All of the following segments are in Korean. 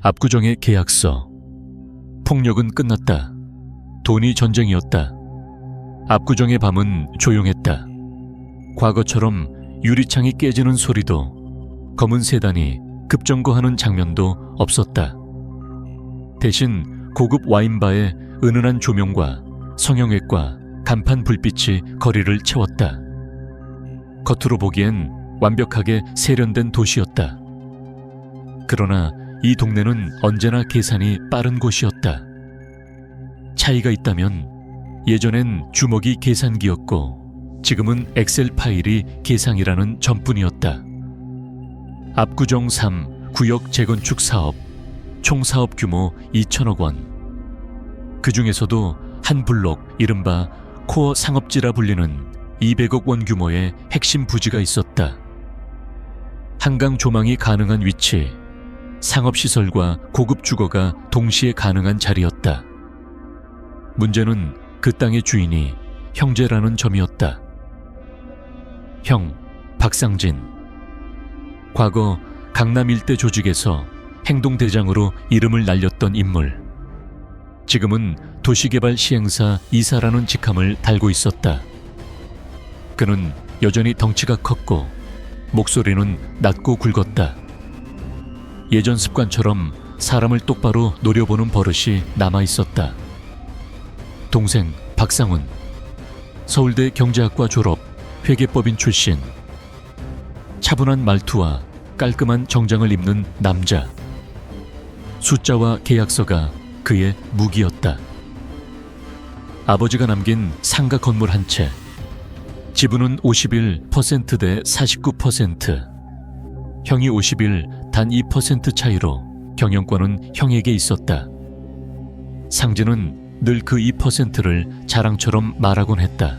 압구정의 계약서. 폭력은 끝났다. 돈이 전쟁이었다. 압구정의 밤은 조용했다. 과거처럼 유리창이 깨지는 소리도, 검은 세단이 급정거하는 장면도 없었다. 대신 고급 와인바의 은은한 조명과 성형외과 간판 불빛이 거리를 채웠다. 겉으로 보기엔 완벽하게 세련된 도시였다. 그러나 이 동네는 언제나 계산이 빠른 곳이었다. 차이가 있다면 예전엔 주먹이 계산기였고 지금은 엑셀 파일이 계상이라는 점뿐이었다. 압구정 3 구역 재건축 사업, 총 사업 규모 2천억 원. 그 중에서도 한 블록, 이른바 코어 상업지라 불리는 200억 원 규모의 핵심 부지가 있었다. 한강 조망이 가능한 위치, 상업시설과 고급 주거가 동시에 가능한 자리였다. 문제는 그 땅의 주인이 형제라는 점이었다. 형, 박상진. 과거 강남 일대 조직에서 행동대장으로 이름을 날렸던 인물. 지금은 도시개발 시행사 이사라는 직함을 달고 있었다. 그는 여전히 덩치가 컸고 목소리는 낮고 굵었다. 예전 습관처럼 사람을 똑바로 노려보는 버릇이 남아있었다. 동생 박상훈, 서울대 경제학과 졸업, 회계법인 출신. 차분한 말투와 깔끔한 정장을 입는 남자. 숫자와 계약서가 그의 무기였다. 아버지가 남긴 상가 건물 한 채. 지분은 51% 대 49%. 형이 51, 단 2% 차이로 경영권은 형에게 있었다. 상진은 늘 그 2%를 자랑처럼 말하곤 했다.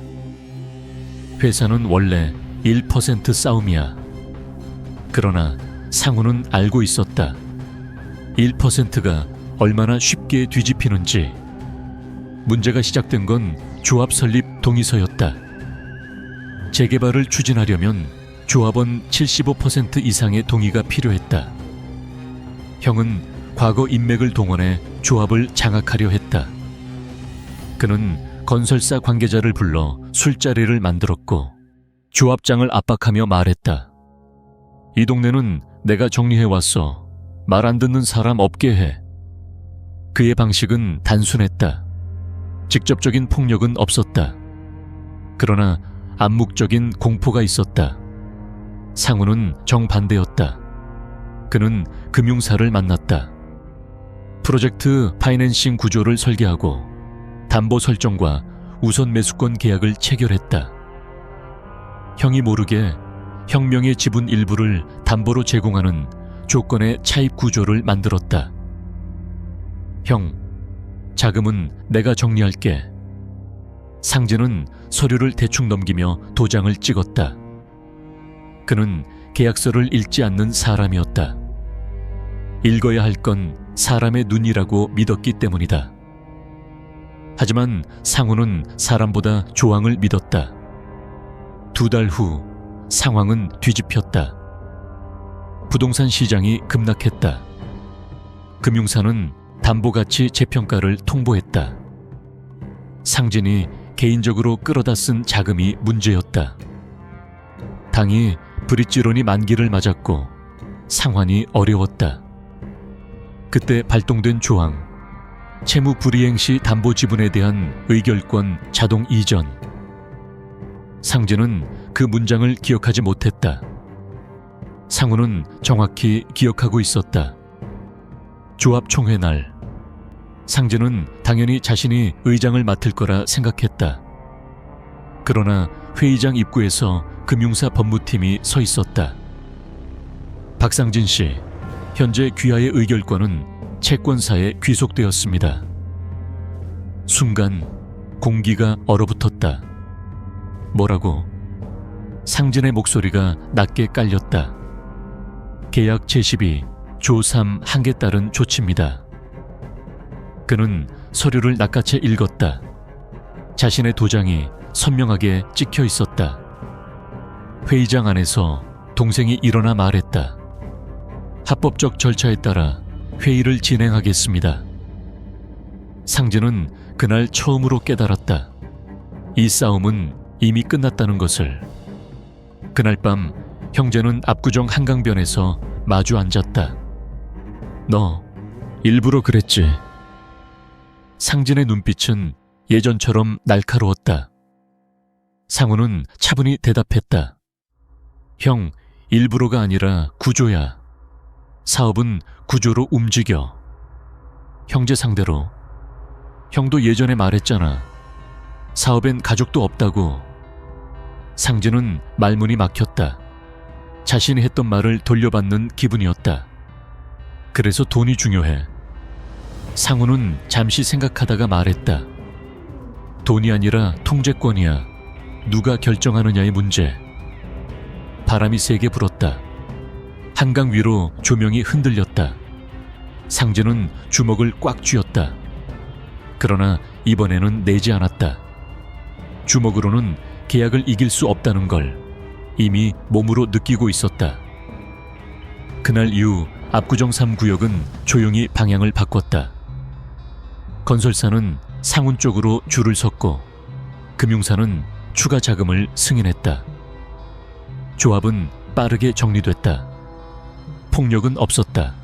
회사는 원래 1% 싸움이야. 그러나 상우는 알고 있었다. 1%가 얼마나 쉽게 뒤집히는지. 문제가 시작된 건 조합 설립 동의서였다. 재개발을 추진하려면 조합원 75% 이상의 동의가 필요했다. 형은 과거 인맥을 동원해 조합을 장악하려 했다. 그는 건설사 관계자를 불러 술자리를 만들었고 조합장을 압박하며 말했다. 이 동네는 내가 정리해왔어. 말 안 듣는 사람 없게 해. 그의 방식은 단순했다. 직접적인 폭력은 없었다. 그러나 암묵적인 공포가 있었다. 상우는 정반대였다. 그는 금융사를 만났다. 프로젝트 파이낸싱 구조를 설계하고 담보 설정과 우선 매수권 계약을 체결했다. 형이 모르게 혁명의 지분 일부를 담보로 제공하는 조건의 차입 구조를 만들었다. 형, 자금은 내가 정리할게. 상진은 서류를 대충 넘기며 도장을 찍었다. 그는 계약서를 읽지 않는 사람이었다. 읽어야 할 건 사람의 눈이라고 믿었기 때문이다. 하지만 상우는 사람보다 조항을 믿었다. 2달 후 상황은 뒤집혔다. 부동산 시장이 급락했다. 금융사는 담보가치 재평가를 통보했다. 상진이 개인적으로 끌어다 쓴 자금이 문제였다. 당이 브릿지론이 만기를 맞았고 상환이 어려웠다. 그때 발동된 조항, 채무 불이행 시 담보 지분에 대한 의결권 자동 이전. 상진은 그 문장을 기억하지 못했다. 상우는 정확히 기억하고 있었다. 조합 총회 날, 상진은 당연히 자신이 의장을 맡을 거라 생각했다. 그러나 회의장 입구에서 금융사 법무팀이 서 있었다. 박상진 씨, 현재 귀하의 의결권은 채권사에 귀속되었습니다. 순간 공기가 얼어붙었다. 뭐라고? 상진의 목소리가 낮게 깔렸다. 계약 제12 조3 한개 따른 조치입니다. 그는 서류를 낚아채 읽었다. 자신의 도장이 선명하게 찍혀 있었다. 회의장 안에서 동생이 일어나 말했다. 합법적 절차에 따라 회의를 진행하겠습니다. 상진은 그날 처음으로 깨달았다. 이 싸움은 이미 끝났다는 것을. 그날 밤 형제는 압구정 한강변에서 마주 앉았다. 너 일부러 그랬지? 상진의 눈빛은 예전처럼 날카로웠다. 상우는 차분히 대답했다. 형, 일부러가 아니라 구조야. 사업은 구조로 움직여. 형제 상대로. 형도 예전에 말했잖아. 사업엔 가족도 없다고. 상진은 말문이 막혔다. 자신이 했던 말을 돌려받는 기분이었다. 그래서 돈이 중요해. 상우는 잠시 생각하다가 말했다. 돈이 아니라 통제권이야. 누가 결정하느냐의 문제. 바람이 세게 불었다. 한강 위로 조명이 흔들렸다. 상진은 주먹을 꽉 쥐었다. 그러나 이번에는 내지 않았다. 주먹으로는 계약을 이길 수 없다는 걸 이미 몸으로 느끼고 있었다. 그날 이후 압구정 3구역은 조용히 방향을 바꿨다. 건설사는 상훈 쪽으로 줄을 섰고 금융사는 추가 자금을 승인했다. 조합은 빠르게 정리됐다. 폭력은 없었다.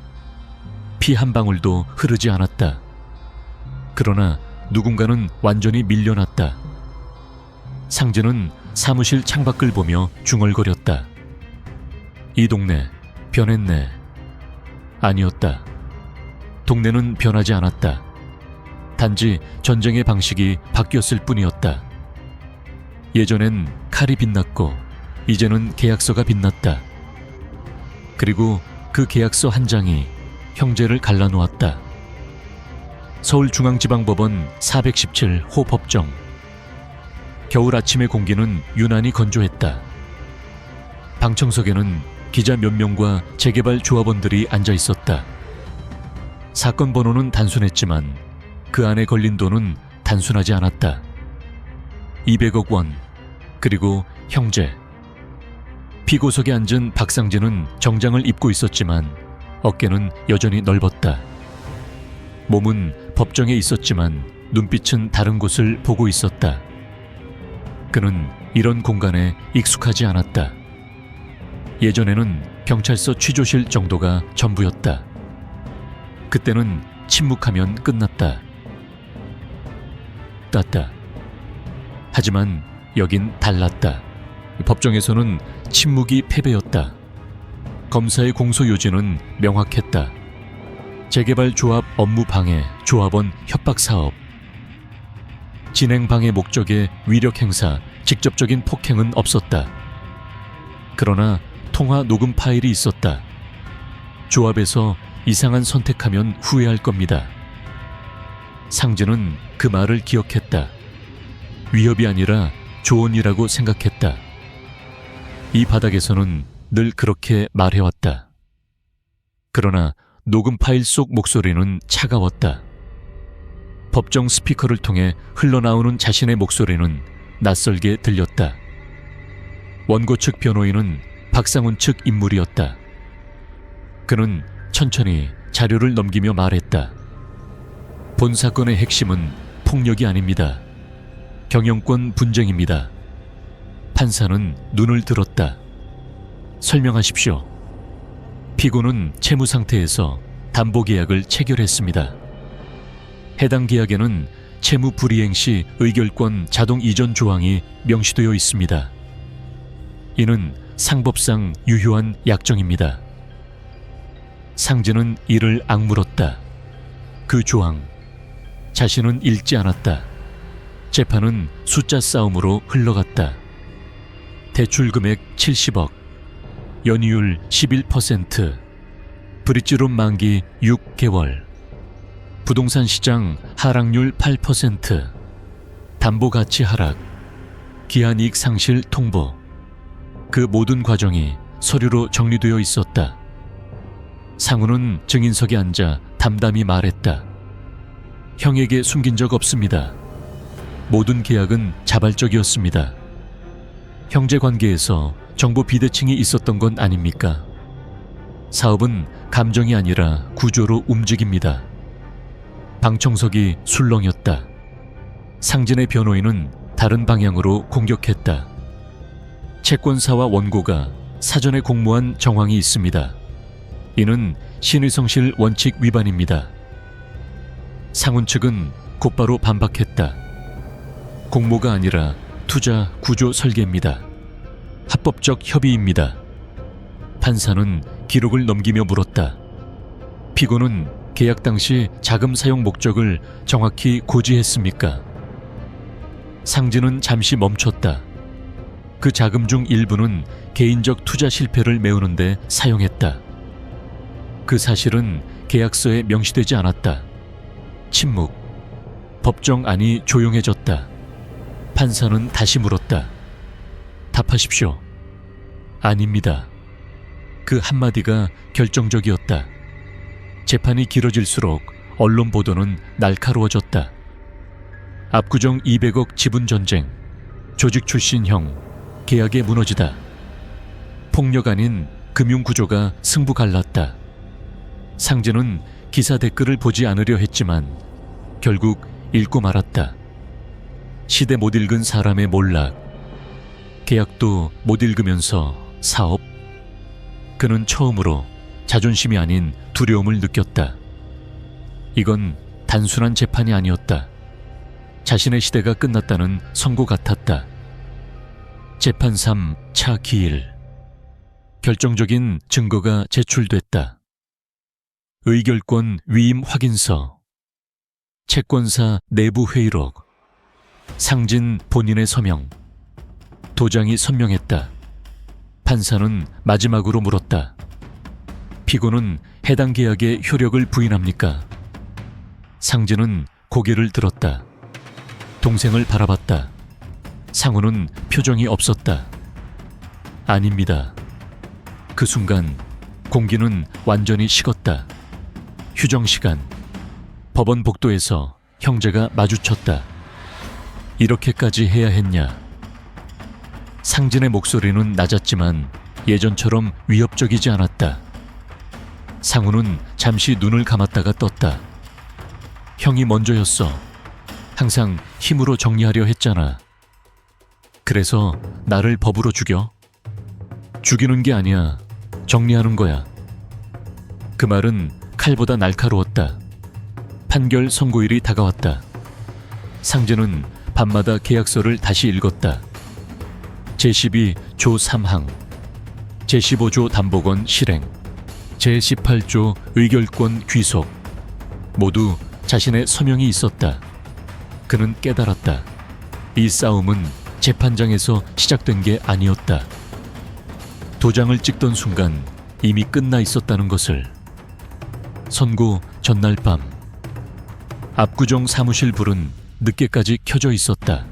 피 한 방울도 흐르지 않았다. 그러나 누군가는 완전히 밀려났다. 상진은 사무실 창밖을 보며 중얼거렸다. 이 동네 변했네. 아니었다. 동네는 변하지 않았다. 단지 전쟁의 방식이 바뀌었을 뿐이었다. 예전엔 칼이 빛났고 이제는 계약서가 빛났다. 그리고 그 계약서 한 장이 형제를 갈라놓았다. 서울중앙지방법원 417 호법정. 겨울 아침의 공기는 유난히 건조했다. 방청석에는 기자 몇 명과 재개발 조합원들이 앉아 있었다. 사건 번호는 단순했지만 그 안에 걸린 돈은 단순하지 않았다. 200억 원, 그리고 형제. 피고석에 앉은 박상진은 정장을 입고 있었지만 어깨는 여전히 넓었다. 몸은 법정에 있었지만 눈빛은 다른 곳을 보고 있었다. 그는 이런 공간에 익숙하지 않았다. 예전에는 경찰서 취조실 정도가 전부였다. 그때는 침묵하면 끝났다. 땄다. 하지만 여긴 달랐다. 법정에서는 침묵이 패배였다. 검사의 공소 요지는 명확했다. 재개발 조합 업무 방해, 조합원 협박 사업. 진행 방해 목적의 위력 행사, 직접적인 폭행은 없었다. 그러나 통화 녹음 파일이 있었다. 조합에서 이상한 선택하면 후회할 겁니다. 상진은 그 말을 기억했다. 위협이 아니라 조언이라고 생각했다. 이 바닥에서는 늘 그렇게 말해왔다. 그러나 녹음 파일 속 목소리는 차가웠다. 법정 스피커를 통해 흘러나오는 자신의 목소리는 낯설게 들렸다. 원고 측 변호인은 박상훈 측 인물이었다. 그는 천천히 자료를 넘기며 말했다. 본 사건의 핵심은 폭력이 아닙니다. 경영권 분쟁입니다. 판사는 눈을 들었다. 설명하십시오. 피고는 채무 상태에서 담보 계약을 체결했습니다. 해당 계약에는 채무 불이행 시 의결권 자동 이전 조항이 명시되어 있습니다. 이는 상법상 유효한 약정입니다. 상진은 이를 악물었다. 그 조항, 자신은 읽지 않았다. 재판은 숫자 싸움으로 흘러갔다. 대출 금액 70억, 연이율 11%, 브릿지론 만기 6개월, 부동산 시장 하락률 8%, 담보 가치 하락, 기한이익 상실 통보. 그 모든 과정이 서류로 정리되어 있었다. 상우는 증인석에 앉아 담담히 말했다. 형에게 숨긴 적 없습니다. 모든 계약은 자발적이었습니다. 형제 관계에서 정보 비대칭이 있었던 건 아닙니까? 사업은 감정이 아니라 구조로 움직입니다. 방청석이 술렁였다. 상진의 변호인은 다른 방향으로 공격했다. 채권사와 원고가 사전에 공모한 정황이 있습니다. 이는 신의성실 원칙 위반입니다. 상훈 측은 곧바로 반박했다. 공모가 아니라 투자 구조 설계입니다. 합법적 협의입니다. 판사는 기록을 넘기며 물었다. 피고는 계약 당시 자금 사용 목적을 정확히 고지했습니까? 상진은 잠시 멈췄다. 그 자금 중 일부는 개인적 투자 실패를 메우는 데 사용했다. 그 사실은 계약서에 명시되지 않았다. 침묵. 법정안이 조용해졌다. 판사는 다시 물었다. 답하십시오. 아닙니다. 그 한마디가 결정적이었다. 재판이 길어질수록 언론 보도는 날카로워졌다. 압구정 200억 지분 전쟁, 조직 출신 형, 계약에 무너지다. 폭력 아닌 금융구조가 승부 갈랐다. 상진은 기사 댓글을 보지 않으려 했지만 결국 읽고 말았다. 시대 못 읽은 사람의 몰락, 계약도 못 읽으면서 사업. 그는 처음으로 자존심이 아닌 두려움을 느꼈다. 이건 단순한 재판이 아니었다. 자신의 시대가 끝났다는 선고 같았다. 재판 3 차 기일. 결정적인 증거가 제출됐다. 의결권 위임 확인서, 채권사 내부 회의록, 상진 본인의 서명, 도장이 선명했다. 판사는 마지막으로 물었다. 피고는 해당 계약의 효력을 부인합니까? 상진은 고개를 들었다. 동생을 바라봤다. 상우는 표정이 없었다. 아닙니다. 그 순간 공기는 완전히 식었다. 휴정시간. 법원 복도에서 형제가 마주쳤다. 이렇게까지 해야 했냐? 상진의 목소리는 낮았지만 예전처럼 위협적이지 않았다. 상우는 잠시 눈을 감았다가 떴다. 형이 먼저였어. 항상 힘으로 정리하려 했잖아. 그래서 나를 법으로 죽여? 죽이는 게 아니야. 정리하는 거야. 그 말은 칼보다 날카로웠다. 판결 선고일이 다가왔다. 상진은 밤마다 계약서를 다시 읽었다. 제12 조 3항, 제15조 담보권 실행, 제18조 의결권 귀속. 모두 자신의 서명이 있었다. 그는 깨달았다. 이 싸움은 재판장에서 시작된 게 아니었다. 도장을 찍던 순간 이미 끝나 있었다는 것을. 선고 전날 밤, 압구정 사무실 불은 늦게까지 켜져 있었다.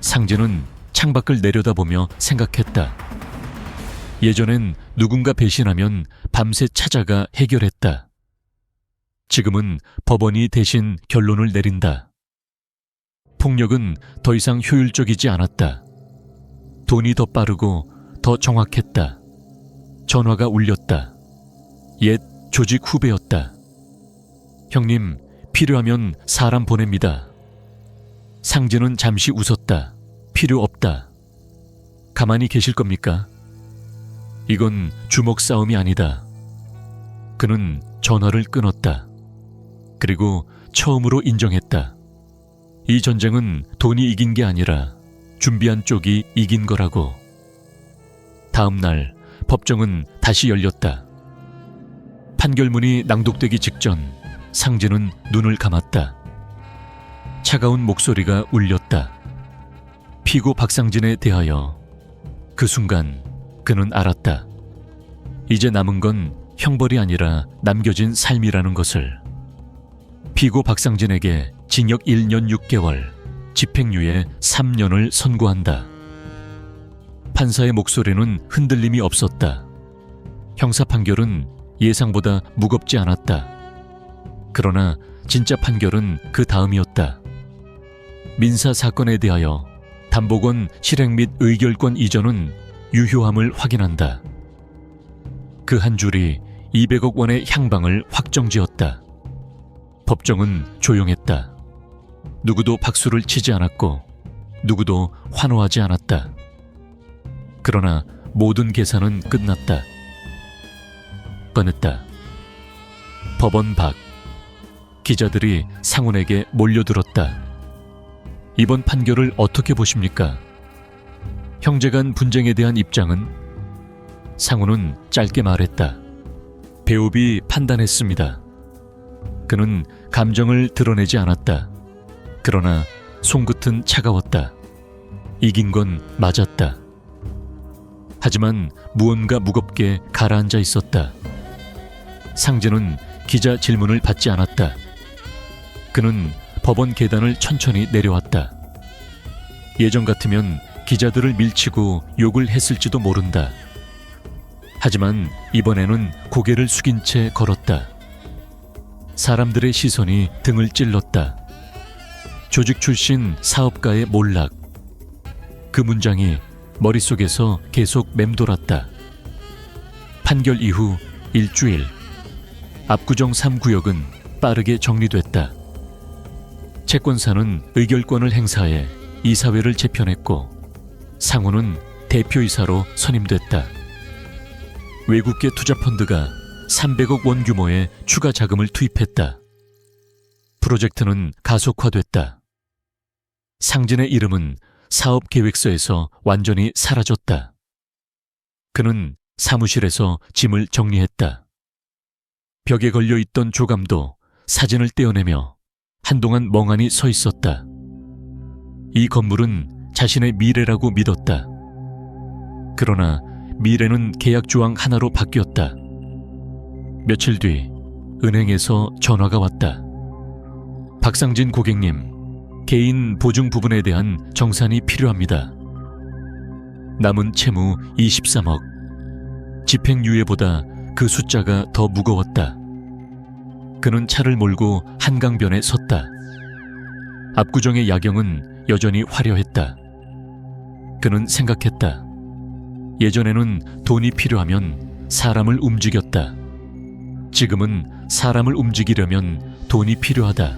상진은 창밖을 내려다보며 생각했다. 예전엔 누군가 배신하면 밤새 찾아가 해결했다. 지금은 법원이 대신 결론을 내린다. 폭력은 더 이상 효율적이지 않았다. 돈이 더 빠르고 더 정확했다. 전화가 울렸다. 옛 조직 후배였다. 형님, 필요하면 사람 보냅니다. 상진은 잠시 웃었다. 필요 없다. 가만히 계실 겁니까? 이건 주먹 싸움이 아니다. 그는 전화를 끊었다. 그리고 처음으로 인정했다. 이 전쟁은 돈이 이긴 게 아니라 준비한 쪽이 이긴 거라고. 다음 날 법정은 다시 열렸다. 판결문이 낭독되기 직전 상진은 눈을 감았다. 차가운 목소리가 울렸다. 피고 박상진에 대하여. 그 순간 그는 알았다. 이제 남은 건 형벌이 아니라 남겨진 삶이라는 것을. 피고 박상진에게 징역 1년 6개월, 집행유예 3년을 선고한다. 판사의 목소리는 흔들림이 없었다. 형사 판결은 예상보다 무겁지 않았다. 그러나 진짜 판결은 그 다음이었다. 민사 사건에 대하여 담보권 실행 및 의결권 이전은 유효함을 확인한다. 그 한 줄이 200억 원의 향방을 확정지었다. 법정은 조용했다. 누구도 박수를 치지 않았고 누구도 환호하지 않았다. 그러나 모든 계산은 끝났다. 뻔했다. 법원 밖 기자들이 상훈에게 몰려들었다. 이번 판결을 어떻게 보십니까? 형제간 분쟁에 대한 입장은? 상훈은 짧게 말했다. 배우비 판단했습니다. 그는 감정을 드러내지 않았다. 그러나 손끝은 차가웠다. 이긴 건 맞았다. 하지만 무언가 무겁게 가라앉아 있었다. 상재는 기자 질문을 받지 않았다. 그는 법원 계단을 천천히 내려왔다. 예전 같으면 기자들을 밀치고 욕을 했을지도 모른다. 하지만 이번에는 고개를 숙인 채 걸었다. 사람들의 시선이 등을 찔렀다. 조직 출신 사업가의 몰락. 그 문장이 머릿속에서 계속 맴돌았다. 판결 이후 일주일, 압구정 3구역은 빠르게 정리됐다. 채권사는 의결권을 행사해 이사회를 재편했고 상훈은 대표이사로 선임됐다. 외국계 투자펀드가 300억 원 규모의 추가 자금을 투입했다. 프로젝트는 가속화됐다. 상진의 이름은 사업 계획서에서 완전히 사라졌다. 그는 사무실에서 짐을 정리했다. 벽에 걸려있던 조감도 사진을 떼어내며 한동안 멍하니 서 있었다. 이 건물은 자신의 미래라고 믿었다. 그러나 미래는 계약 조항 하나로 바뀌었다. 며칠 뒤 은행에서 전화가 왔다. 박상진 고객님, 개인 보증 부분에 대한 정산이 필요합니다. 남은 채무 23억. 집행유예보다 그 숫자가 더 무거웠다. 그는 차를 몰고 한강변에 섰다. 압구정의 야경은 여전히 화려했다. 그는 생각했다. 예전에는 돈이 필요하면 사람을 움직였다. 지금은 사람을 움직이려면 돈이 필요하다.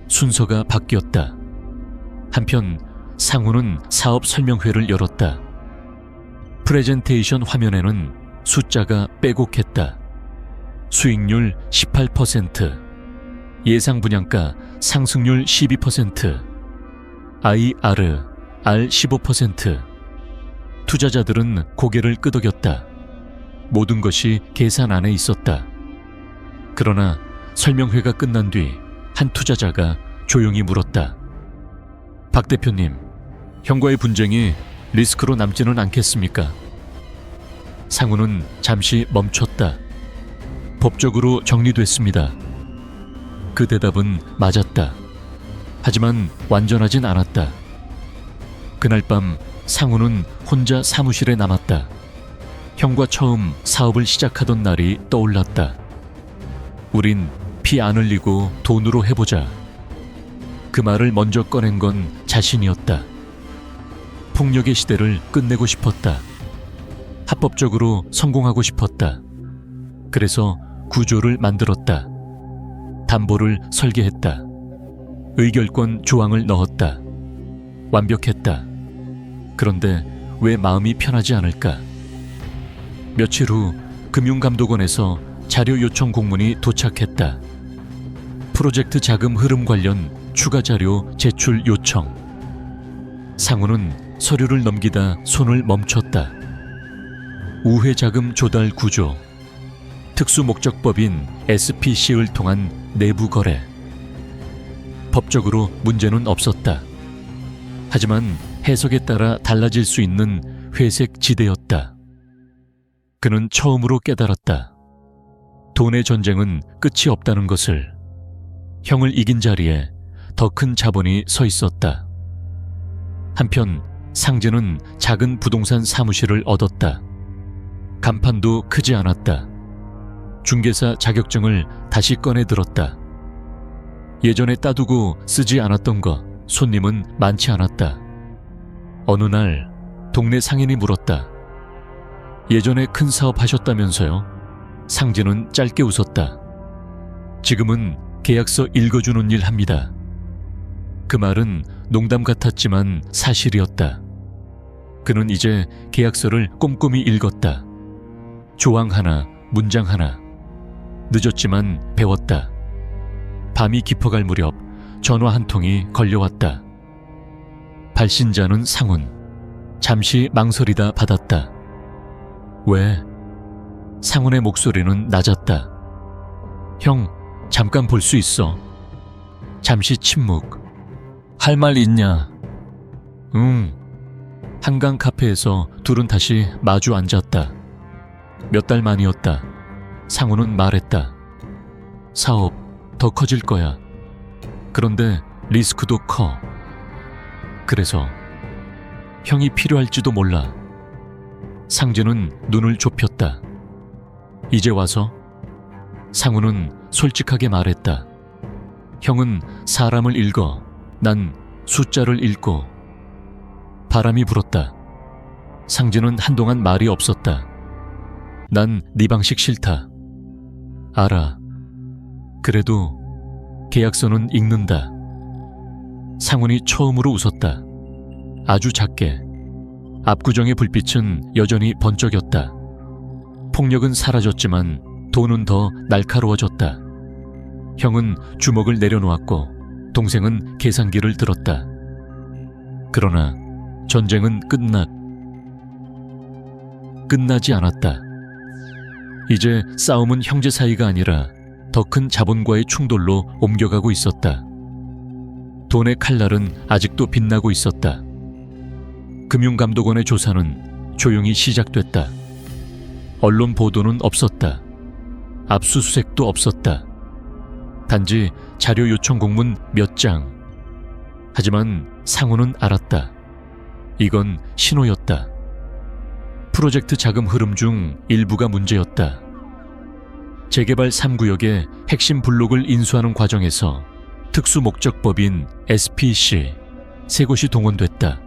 순서가 바뀌었다. 한편 상훈은 사업 설명회를 열었다. 프레젠테이션 화면에는 숫자가 빼곡했다. 수익률 18%, 예상 분양가 상승률 12%, IR, R 15%. 투자자들은 고개를 끄덕였다. 모든 것이 계산 안에 있었다. 그러나 설명회가 끝난 뒤 한 투자자가 조용히 물었다. 박 대표님, 형과의 분쟁이 리스크로 남지는 않겠습니까? 상훈은 잠시 멈췄다. 법적으로 정리됐습니다. 그 대답은 맞았다. 하지만 완전하진 않았다. 그날 밤 상훈은 혼자 사무실에 남았다. 형과 처음 사업을 시작하던 날이 떠올랐다. 우린 피 안 흘리고 돈으로 해보자. 그 말을 먼저 꺼낸 건 자신이었다. 폭력의 시대를 끝내고 싶었다. 합법적으로 성공하고 싶었다. 그래서 구조를 만들었다. 담보를 설계했다. 의결권 조항을 넣었다. 완벽했다. 그런데 왜 마음이 편하지 않을까? 며칠 후 금융감독원에서 자료 요청 공문이 도착했다. 프로젝트 자금 흐름 관련 추가 자료 제출 요청. 상훈은 서류를 넘기다 손을 멈췄다. 우회 자금 조달 구조, 특수 목적법인 SPC를 통한 내부 거래. 법적으로 문제는 없었다. 하지만 해석에 따라 달라질 수 있는 회색 지대였다. 그는 처음으로 깨달았다. 돈의 전쟁은 끝이 없다는 것을. 형을 이긴 자리에 더 큰 자본이 서 있었다. 한편 상재는 작은 부동산 사무실을 얻었다. 간판도 크지 않았다. 중개사 자격증을 다시 꺼내 들었다. 예전에 따두고 쓰지 않았던 것, 손님은 많지 않았다. 어느 날 동네 상인이 물었다. 예전에 큰 사업 하셨다면서요? 상진은 짧게 웃었다. 지금은 계약서 읽어주는 일 합니다. 그 말은 농담 같았지만 사실이었다. 그는 이제 계약서를 꼼꼼히 읽었다. 조항 하나, 문장 하나. 늦었지만 배웠다. 밤이 깊어갈 무렵 전화 한 통이 걸려왔다. 발신자는 상훈. 잠시 망설이다 받았다. 왜? 상훈의 목소리는 낮았다. 형, 잠깐 볼 수 있어. 잠시 침묵. 할 말 있냐? 응. 한강 카페에서 둘은 다시 마주 앉았다. 몇 달 만이었다. 상훈은 말했다. 사업 더 커질 거야. 그런데 리스크도 커. 그래서 형이 필요할지도 몰라. 상진은 눈을 좁혔다. 이제 와서? 상훈은 솔직하게 말했다. 형은 사람을 읽어. 난 숫자를 읽고. 바람이 불었다. 상진은 한동안 말이 없었다. 난 네 방식 싫다. 알아. 그래도 계약서는 읽는다. 상훈이 처음으로 웃었다. 아주 작게. 압구정의 불빛은 여전히 번쩍였다. 폭력은 사라졌지만 돈은 더 날카로워졌다. 형은 주먹을 내려놓았고 동생은 계산기를 들었다. 그러나 전쟁은 끝나지 않았다. 이제 싸움은 형제 사이가 아니라 더 큰 자본과의 충돌로 옮겨가고 있었다. 돈의 칼날은 아직도 빛나고 있었다. 금융감독원의 조사는 조용히 시작됐다. 언론 보도는 없었다. 압수수색도 없었다. 단지 자료 요청 공문 몇 장. 하지만 상훈은 알았다. 이건 신호였다. 프로젝트 자금 흐름 중 일부가 문제였다. 재개발 3구역의 핵심 블록을 인수하는 과정에서 특수목적법인 SPC 세 곳이 동원됐다.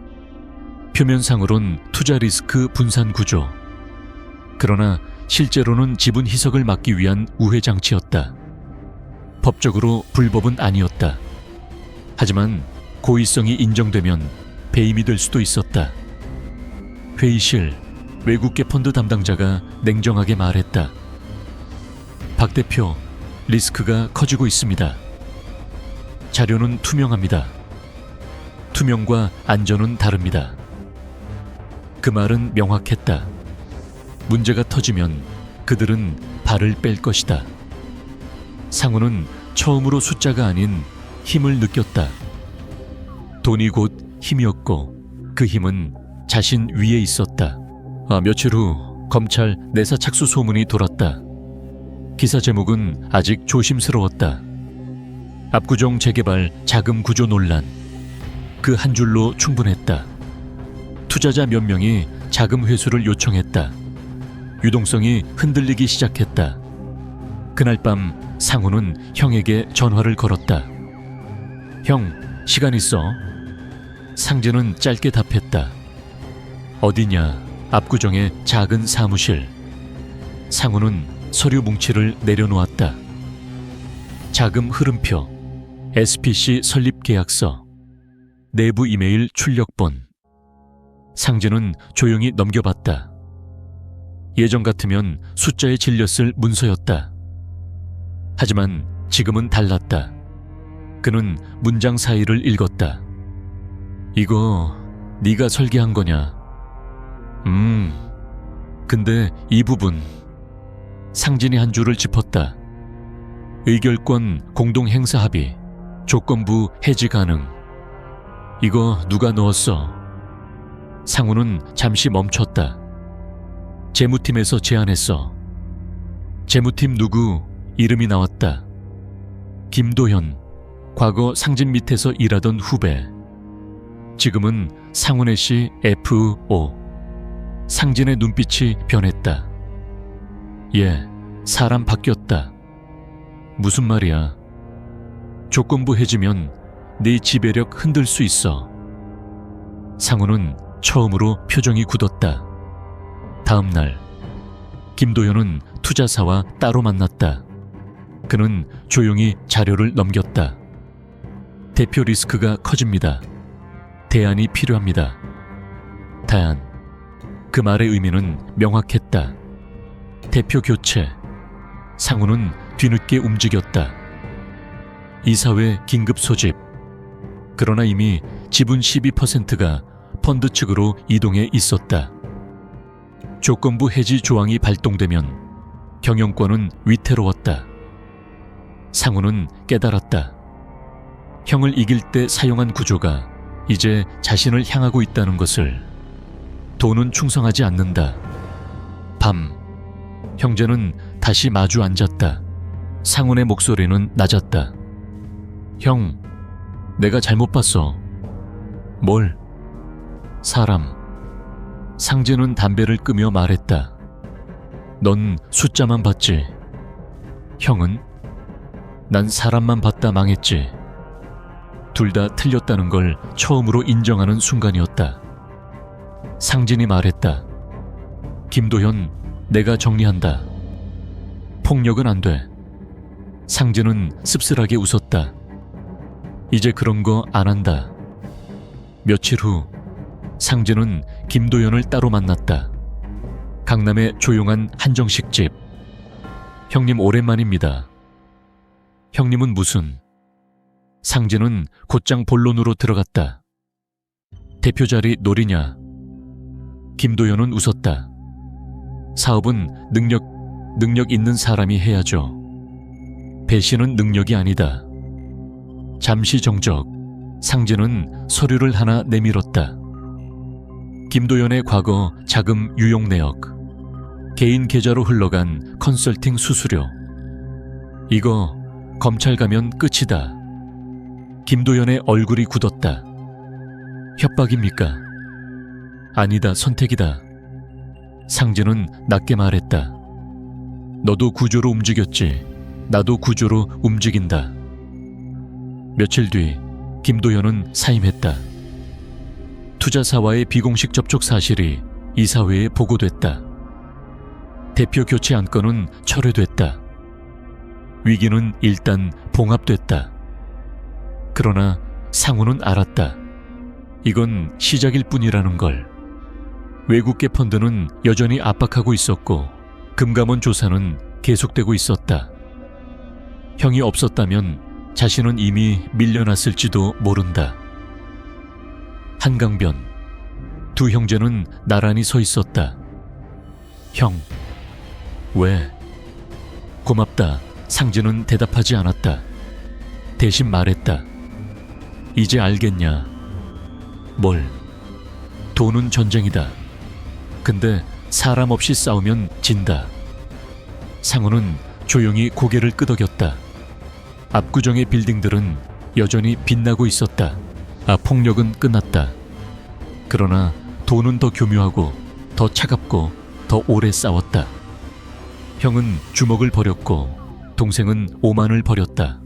표면상으론 투자 리스크 분산 구조. 그러나 실제로는 지분 희석을 막기 위한 우회 장치였다. 법적으로 불법은 아니었다. 하지만 고의성이 인정되면 배임이 될 수도 있었다. 회의실 외국계 펀드 담당자가 냉정하게 말했다. 박 대표, 리스크가 커지고 있습니다. 자료는 투명합니다. 투명과 안전은 다릅니다. 그 말은 명확했다. 문제가 터지면 그들은 발을 뺄 것이다. 상훈은 처음으로 숫자가 아닌 힘을 느꼈다. 돈이 곧 힘이었고 그 힘은 자신 위에 있었다. 며칠 후 검찰 내사 착수 소문이 돌았다. 기사 제목은 아직 조심스러웠다. 압구정 재개발 자금 구조 논란. 그 한 줄로 충분했다. 투자자 몇 명이 자금 회수를 요청했다. 유동성이 흔들리기 시작했다. 그날 밤 상훈은 형에게 전화를 걸었다. 형, 시간 있어? 상진은 짧게 답했다. 어디냐? 압구정의 작은 사무실. 상훈은 서류 뭉치를 내려놓았다. 자금 흐름표, SPC 설립 계약서, 내부 이메일 출력본. 상진은 조용히 넘겨봤다. 예전 같으면 숫자에 질렸을 문서였다. 하지만 지금은 달랐다. 그는 문장 사이를 읽었다. 이거 네가 설계한 거냐? 근데 이 부분. 상진이 한 줄을 짚었다. 의결권 공동 행사 합의, 조건부 해지 가능. 이거 누가 넣었어? 상훈은 잠시 멈췄다. 재무팀에서 제안했어. 재무팀 누구? 이름이 나왔다. 김도현, 과거 상진 밑에서 일하던 후배. 지금은 상훈의 씨 FO. 상진의 눈빛이 변했다. 예, 사람 바뀌었다. 무슨 말이야? 조건부 해지면 네 지배력 흔들 수 있어. 상훈은 처음으로 표정이 굳었다. 다음 날 김도현은 투자사와 따로 만났다. 그는 조용히 자료를 넘겼다. 대표 리스크가 커집니다. 대안이 필요합니다. 다안. 그 말의 의미는 명확했다. 대표 교체. 상우는 뒤늦게 움직였다. 이사회 긴급 소집. 그러나 이미 지분 12%가 펀드 측으로 이동해 있었다. 조건부 해지 조항이 발동되면 경영권은 위태로웠다. 상우는 깨달았다. 형을 이길 때 사용한 구조가 이제 자신을 향하고 있다는 것을. 돈은 충성하지 않는다. 밤, 형제는 다시 마주 앉았다. 상훈의 목소리는 낮았다. 형, 내가 잘못 봤어. 뭘? 사람. 상재는 담배를 끄며 말했다. 넌 숫자만 봤지. 형은? 난 사람만 봤다 망했지. 둘 다 틀렸다는 걸 처음으로 인정하는 순간이었다. 상진이 말했다. 김도현, 내가 정리한다. 폭력은 안 돼. 상진은 씁쓸하게 웃었다. 이제 그런 거 안 한다. 며칠 후 상진은 김도현을 따로 만났다. 강남의 조용한 한정식 집. 형님 오랜만입니다. 형님은 무슨? 상진은 곧장 본론으로 들어갔다. 대표 자리 노리냐? 김도현은 웃었다. 사업은 능력 있는 사람이 해야죠. 배신은 능력이 아니다. 잠시 정적. 상진은 서류를 하나 내밀었다. 김도현의 과거 자금 유용 내역. 개인 계좌로 흘러간 컨설팅 수수료. 이거 검찰 가면 끝이다. 김도현의 얼굴이 굳었다. 협박입니까? 아니다, 선택이다. 상진은 낮게 말했다. 너도 구조로 움직였지. 나도 구조로 움직인다. 며칠 뒤 김도현은 사임했다. 투자사와의 비공식 접촉 사실이 이사회에 보고됐다. 대표 교체 안건은 철회됐다. 위기는 일단 봉합됐다. 그러나 상우는 알았다. 이건 시작일 뿐이라는 걸. 외국계 펀드는 여전히 압박하고 있었고 금감원 조사는 계속되고 있었다. 형이 없었다면 자신은 이미 밀려났을지도 모른다. 한강변. 두 형제는 나란히 서 있었다. 형. 왜? 고맙다. 상진은 대답하지 않았다. 대신 말했다. 이제 알겠냐? 뭘? 돈은 전쟁이다. 근데 사람 없이 싸우면 진다. 상우는 조용히 고개를 끄덕였다. 압구정의 빌딩들은 여전히 빛나고 있었다. 폭력은 끝났다. 그러나 돈은 더 교묘하고 더 차갑고 더 오래 싸웠다. 형은 주먹을 버렸고 동생은 오만을 버렸다.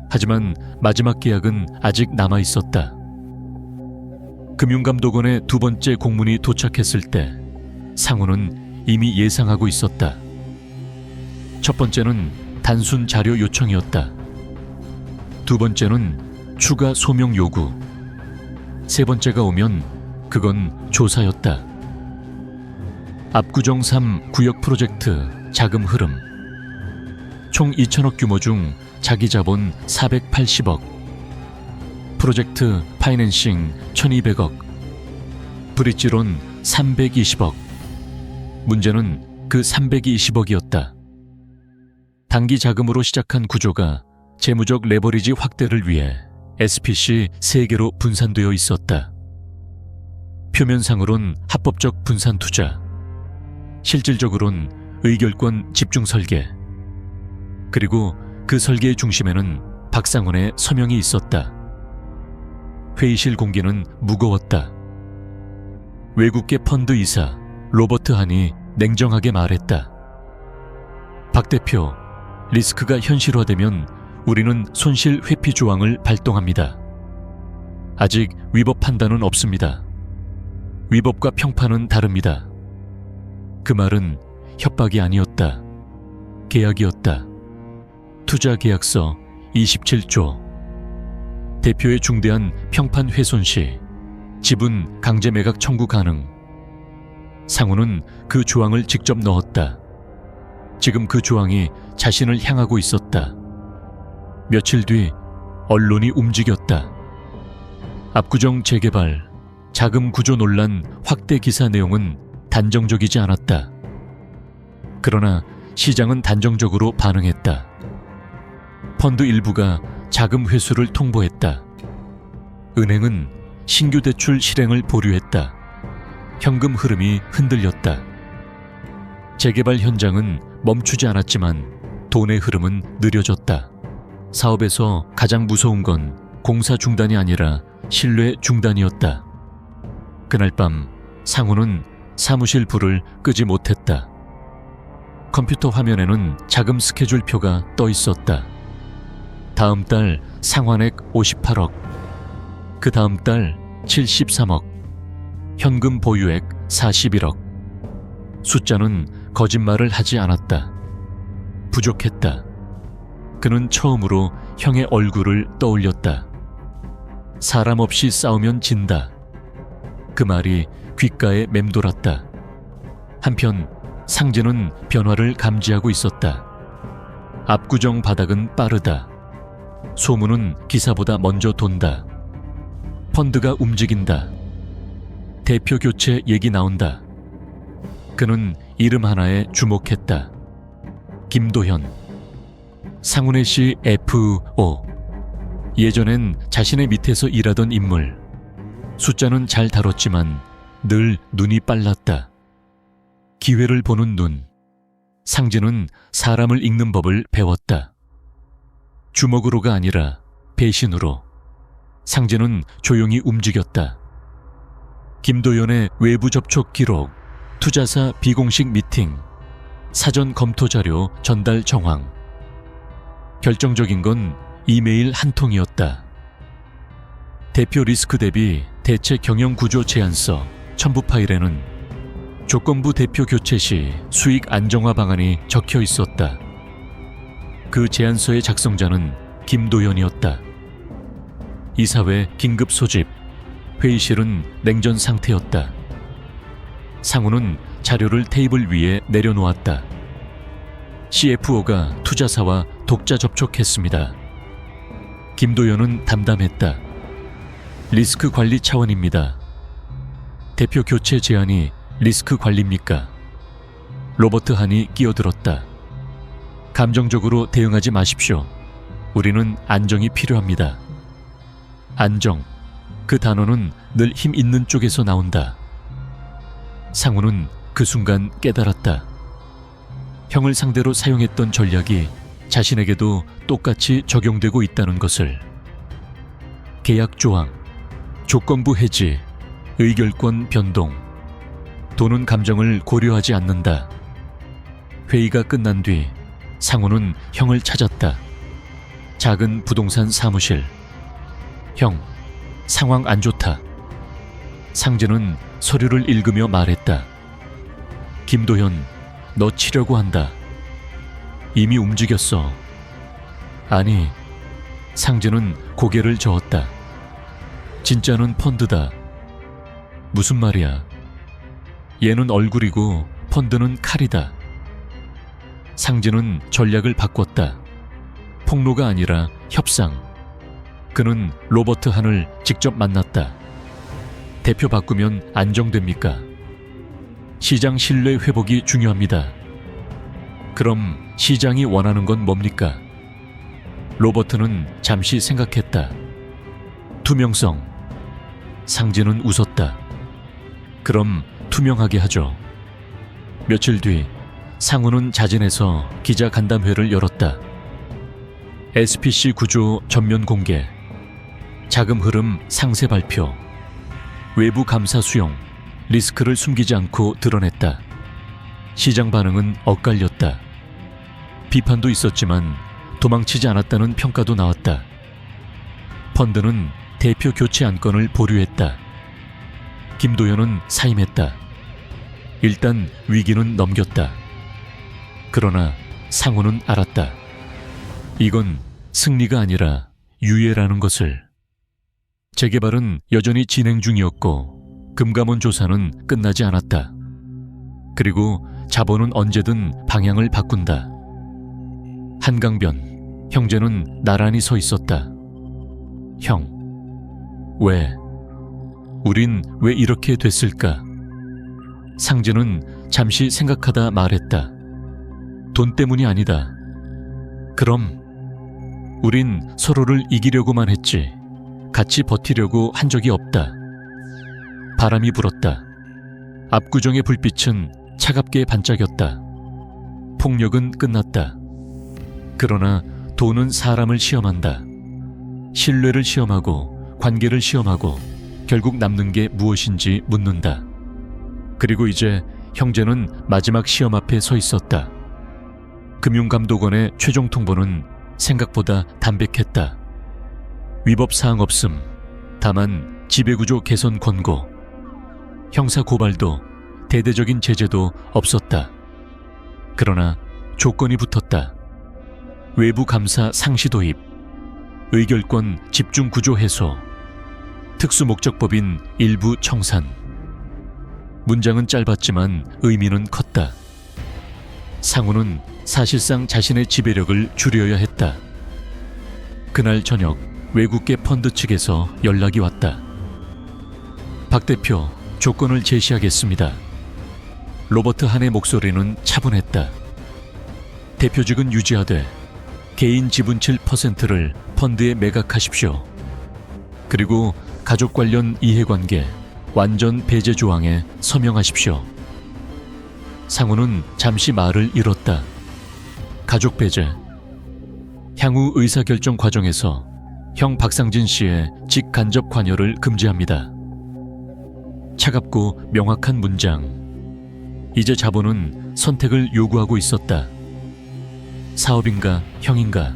하지만 마지막 계약은 아직 남아 있었다. 금융감독원의 두 번째 공문이 도착했을 때 상우는 이미 예상하고 있었다. 첫 번째는 단순 자료 요청이었다. 두 번째는 추가 소명 요구. 세 번째가 오면 그건 조사였다. 압구정 3 구역 프로젝트 자금 흐름. 총 2천억 규모 중 자기 자본 480억. 프로젝트 파이낸싱 1200억. 브릿지론 320억. 문제는 그 320억이었다. 단기 자금으로 시작한 구조가 재무적 레버리지 확대를 위해 SPC 3개로 분산되어 있었다. 표면상으론 합법적 분산 투자, 실질적으론 의결권 집중 설계. 그리고 그 설계의 중심에는 박상훈의 서명이 있었다. 회의실 공기는 무거웠다. 외국계 펀드 이사 로버트 한이 냉정하게 말했다. 박 대표, 리스크가 현실화되면 우리는 손실 회피 조항을 발동합니다. 아직 위법 판단은 없습니다. 위법과 평판은 다릅니다. 그 말은 협박이 아니었다. 계약이었다. 투자 계약서 27조. 대표의 중대한 평판 훼손 시 지분 강제 매각 청구 가능. 상우는 그 조항을 직접 넣었다. 지금 그 조항이 자신을 향하고 있었다. 며칠 뒤 언론이 움직였다. 압구정 재개발, 자금 구조 논란 확대 기사 내용은 단정적이지 않았다. 그러나 시장은 단정적으로 반응했다. 펀드 일부가 자금 회수를 통보했다. 은행은 신규 대출 실행을 보류했다. 현금 흐름이 흔들렸다. 재개발 현장은 멈추지 않았지만 돈의 흐름은 느려졌다. 사업에서 가장 무서운 건 공사 중단이 아니라 신뢰 중단이었다. 그날 밤 상우는 사무실 불을 끄지 못했다. 컴퓨터 화면에는 자금 스케줄표가 떠 있었다. 다음 달 상환액 58억, 그 다음 달 73억, 현금 보유액 41억. 숫자는 거짓말을 하지 않았다. 부족했다. 그는 처음으로 형의 얼굴을 떠올렸다. 사람 없이 싸우면 진다. 그 말이 귓가에 맴돌았다. 한편 상진은 변화를 감지하고 있었다. 압구정 바닥은 빠르다. 소문은 기사보다 먼저 돈다. 펀드가 움직인다. 대표 교체 얘기 나온다. 그는 이름 하나에 주목했다. 김도현. 상훈의 씨 FO. 예전엔 자신의 밑에서 일하던 인물. 숫자는 잘 다뤘지만 늘 눈이 빨랐다. 기회를 보는 눈. 상진은 사람을 읽는 법을 배웠다. 주먹으로가 아니라 배신으로. 상진은 조용히 움직였다. 김도연의 외부 접촉 기록, 투자사 비공식 미팅, 사전 검토 자료 전달 정황. 결정적인 건 이메일 한 통이었다. 대표 리스크 대비 대체 경영 구조 제안서 첨부 파일에는 조건부 대표 교체 시 수익 안정화 방안이 적혀 있었다. 그 제안서의 작성자는 김도연이었다. 이사회 긴급 소집, 회의실은 냉전 상태였다. 상우는 자료를 테이블 위에 내려놓았다. CFO가 투자사와 독자 접촉했습니다. 김도연은 담담했다. 리스크 관리 차원입니다. 대표 교체 제안이 리스크 관리입니까? 로버트 한이 끼어들었다. 감정적으로 대응하지 마십시오. 우리는 안정이 필요합니다. 안정. 그 단어는 늘 힘 있는 쪽에서 나온다. 상우는 그 순간 깨달았다. 형을 상대로 사용했던 전략이 자신에게도 똑같이 적용되고 있다는 것을. 계약 조항, 조건부 해지, 의결권 변동. 돈은 감정을 고려하지 않는다. 회의가 끝난 뒤 상우는 형을 찾았다. 작은 부동산 사무실. 형, 상황 안 좋다. 상진은 서류를 읽으며 말했다. 김도현, 너 치려고 한다. 이미 움직였어. 아니, 상진은 고개를 저었다. 진짜는 펀드다. 무슨 말이야? 얘는 얼굴이고 펀드는 칼이다. 상진은 전략을 바꿨다. 폭로가 아니라 협상. 그는 로버트 한을 직접 만났다. 대표 바꾸면 안정됩니까? 시장 신뢰 회복이 중요합니다. 그럼 시장이 원하는 건 뭡니까? 로버트는 잠시 생각했다. 투명성. 상진은 웃었다. 그럼 투명하게 하죠. 며칠 뒤 상우는 자진해서 기자 간담회를 열었다. SPC 구조 전면 공개, 자금 흐름 상세 발표, 외부 감사 수용, 리스크를 숨기지 않고 드러냈다. 시장 반응은 엇갈렸다. 비판도 있었지만 도망치지 않았다는 평가도 나왔다. 펀드는 대표 교체 안건을 보류했다. 김도연은 사임했다. 일단 위기는 넘겼다. 그러나 상우는 알았다. 이건 승리가 아니라 유예라는 것을. 재개발은 여전히 진행 중이었고 금감원 조사는 끝나지 않았다. 그리고 자본은 언제든 방향을 바꾼다. 한강변, 형제는 나란히 서 있었다. 형, 왜? 우린 왜 이렇게 됐을까? 상진은 잠시 생각하다 말했다. 돈 때문이 아니다. 그럼 우린 서로를 이기려고만 했지 같이 버티려고 한 적이 없다. 바람이 불었다. 압구정의 불빛은 차갑게 반짝였다. 폭력은 끝났다. 그러나 돈은 사람을 시험한다. 신뢰를 시험하고 관계를 시험하고 결국 남는 게 무엇인지 묻는다. 그리고 이제 형제는 마지막 시험 앞에 서 있었다. 금융감독원의 최종 통보는 생각보다 담백했다. 위법사항 없음, 다만 지배구조 개선 권고, 형사 고발도 대대적인 제재도 없었다. 그러나 조건이 붙었다. 외부 감사 상시 도입, 의결권 집중 구조 해소, 특수목적법인 일부 청산. 문장은 짧았지만 의미는 컸다. 상우는 사실상 자신의 지배력을 줄여야 했다. 그날 저녁 외국계 펀드 측에서 연락이 왔다. 박 대표, 조건을 제시하겠습니다. 로버트 한의 목소리는 차분했다. 대표직은 유지하되 개인 지분 7%를 펀드에 매각하십시오. 그리고 가족 관련 이해관계 완전 배제 조항에 서명하십시오. 상우는 잠시 말을 잃었다. 가족 배제. 향후 의사결정 과정에서 형 박상진 씨의 직간접 관여를 금지합니다. 차갑고 명확한 문장. 이제 자본은 선택을 요구하고 있었다. 사업인가 형인가.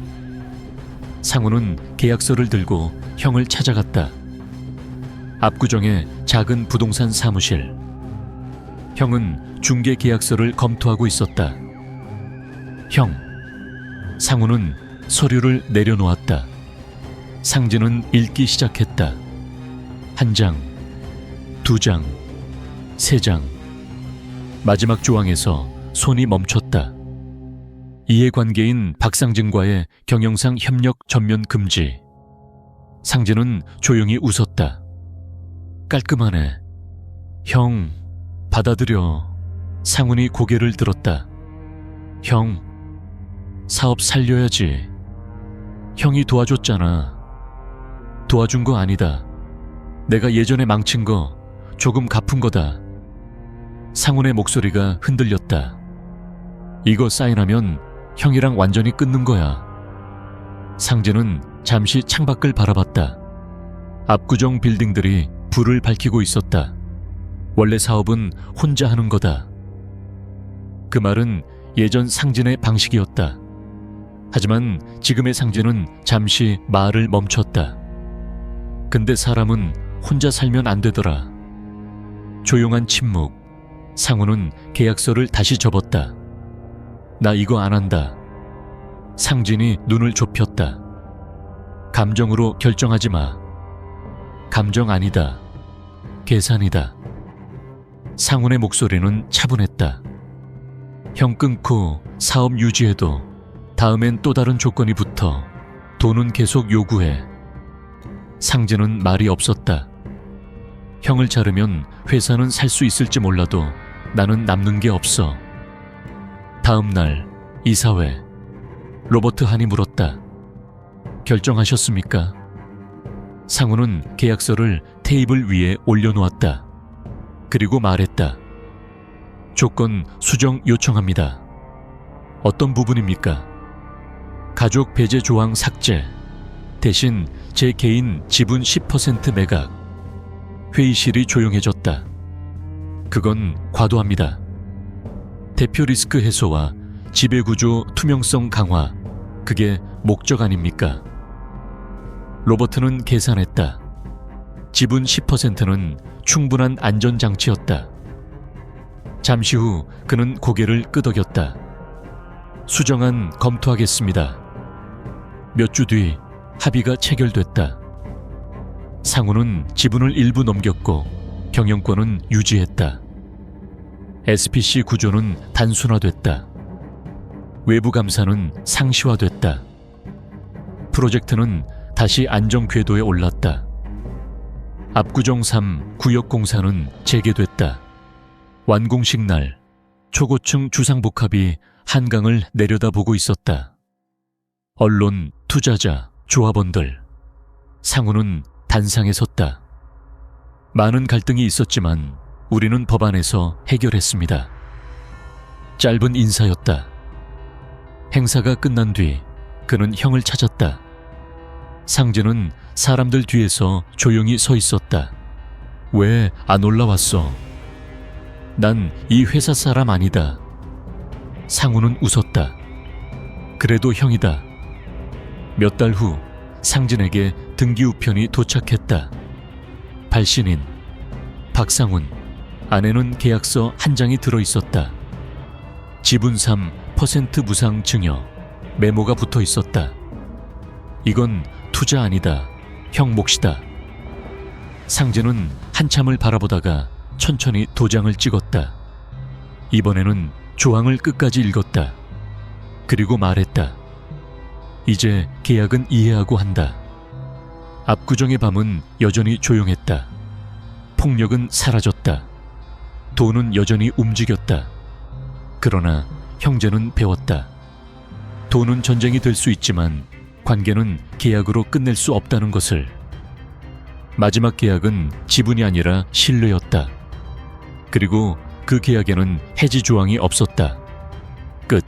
상우는 계약서를 들고 형을 찾아갔다. 압구정의 작은 부동산 사무실. 형은 중개 계약서를 검토하고 있었다. 형. 상우는 서류를 내려놓았다. 상진은 읽기 시작했다. 1장, 2장, 3장. 마지막 조항에서 손이 멈췄다. 이해관계인 박상진과의 경영상 협력 전면 금지. 상진은 조용히 웃었다. 깔끔하네. 형, 받아들여. 상훈이 고개를 들었다. 형, 사업 살려야지. 형이 도와줬잖아. 도와준 거 아니다. 내가 예전에 망친 거 조금 갚은 거다. 상훈의 목소리가 흔들렸다. 이거 사인하면 형이랑 완전히 끊는 거야. 상진은 잠시 창밖을 바라봤다. 압구정 빌딩들이 불을 밝히고 있었다. 원래 사업은 혼자 하는 거다. 그 말은 예전 상진의 방식이었다. 하지만 지금의 상진은 잠시 말을 멈췄다. 근데 사람은 혼자 살면 안 되더라. 조용한 침묵. 상우는 계약서를 다시 접었다. 나 이거 안 한다. 상진이 눈을 좁혔다. 감정으로 결정하지 마. 감정 아니다. 계산이다. 상훈의 목소리는 차분했다. 형 끊고 사업 유지해도 다음엔 또 다른 조건이 붙어. 돈은 계속 요구해. 상진은 말이 없었다. 형을 자르면 회사는 살 수 있을지 몰라도 나는 남는 게 없어. 다음 날 이사회. 로버트 한이 물었다. 결정하셨습니까? 상우는 계약서를 테이블 위에 올려놓았다. 그리고 말했다. 조건 수정 요청합니다. 어떤 부분입니까? 가족 배제 조항 삭제. 대신 제 개인 지분 10% 매각. 회의실이 조용해졌다. 그건 과도합니다. 대표 리스크 해소와 지배구조 투명성 강화. 그게 목적 아닙니까? 로버트는 계산했다. 지분 10%는 충분한 안전장치였다. 잠시 후 그는 고개를 끄덕였다. 수정안 검토하겠습니다. 몇 주 뒤 합의가 체결됐다. 상우는 지분을 일부 넘겼고 경영권은 유지했다. SPC 구조는 단순화됐다. 외부 감사는 상시화됐다. 프로젝트는 다시 안정 궤도에 올랐다. 압구정 3 구역공사는 재개됐다. 완공식 날 초고층 주상복합이 한강을 내려다보고 있었다. 언론, 투자자, 조합원들, 상우는 단상에 섰다. 많은 갈등이 있었지만 우리는 법안에서 해결했습니다. 짧은 인사였다. 행사가 끝난 뒤 그는 형을 찾았다. 상진은 사람들 뒤에서 조용히 서 있었다. 왜 안 올라왔어? 난 이 회사 사람 아니다. 상우는 웃었다. 그래도 형이다. 몇 달 후 상진에게 등기 우편이 도착했다. 발신인 박상훈, 안에는 계약서 한 장이 들어있었다. 지분 3% 무상 증여, 메모가 붙어 있었다. 이건 투자 아니다. 형 몫이다. 상진은 한참을 바라보다가 천천히 도장을 찍었다. 이번에는 조항을 끝까지 읽었다. 그리고 말했다. 이제 계약은 이해하고 한다. 압구정의 밤은 여전히 조용했다. 폭력은 사라졌다. 돈은 여전히 움직였다. 그러나 형제는 배웠다. 돈은 전쟁이 될 수 있지만 관계는 계약으로 끝낼 수 없다는 것을. 마지막 계약은 지분이 아니라 신뢰였다. 그리고 그 계약에는 해지 조항이 없었다. 끝.